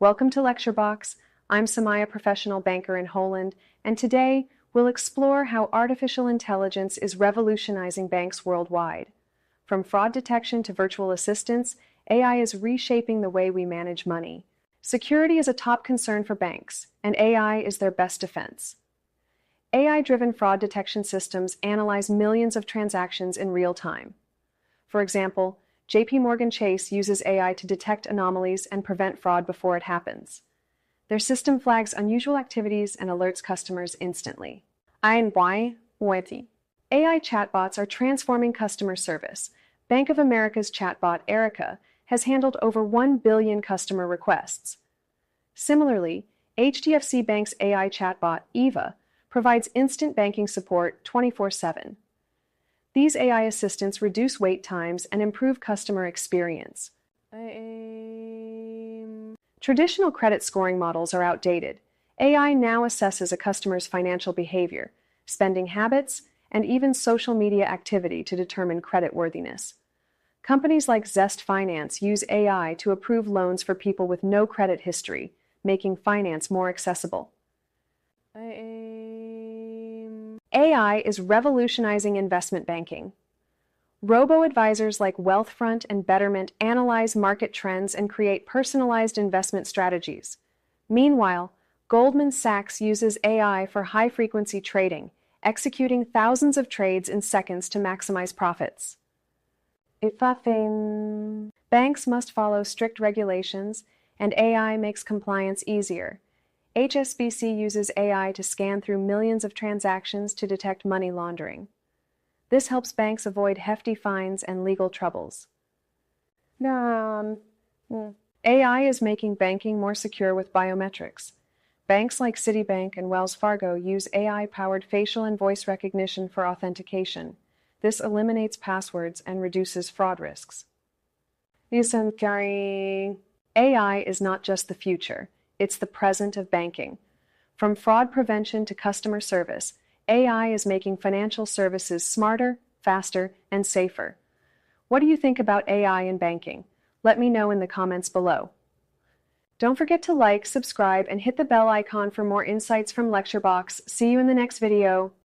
Welcome to Lecture Box. I'm Samaya, professional banker in Holland, and today we'll explore how artificial intelligence is revolutionizing banks worldwide. From fraud detection to virtual assistants, AI is reshaping the way we manage money. Security is a top concern for banks, and AI is their best defense. AI-driven fraud detection systems analyze millions of transactions in real time. For example, JPMorgan Chase uses AI to detect anomalies and prevent fraud before it happens. Their system flags unusual activities and alerts customers instantly. AI chatbots are transforming customer service. Bank of America's chatbot, Erica, has handled over 1 billion customer requests. Similarly, HDFC Bank's AI chatbot, Eva, provides instant banking support 24/7. These AI assistants reduce wait times and improve customer experience. Traditional credit scoring models are outdated. AI now assesses a customer's financial behavior, spending habits, and even social media activity to determine creditworthiness. Companies like Zest Finance use AI to approve loans for people with no credit history, making finance more accessible. AI is revolutionizing investment banking. Robo-advisors like Wealthfront and Betterment analyze market trends and create personalized investment strategies. Meanwhile, Goldman Sachs uses AI for high-frequency trading, executing thousands of trades in seconds to maximize profits. Banks must follow strict regulations, and AI makes compliance easier. HSBC uses AI to scan through millions of transactions to detect money laundering. This helps banks avoid hefty fines and legal troubles. AI is making banking more secure with biometrics. Banks like Citibank and Wells Fargo use AI-powered facial and voice recognition for authentication. This eliminates passwords and reduces fraud risks. AI is not just the future. It's the present of banking. From fraud prevention to customer service, AI is making financial services smarter, faster, and safer. What do you think about AI in banking? Let me know in the comments below. Don't forget to like, subscribe, and hit the bell icon for more insights from Lecture Box. See you in the next video.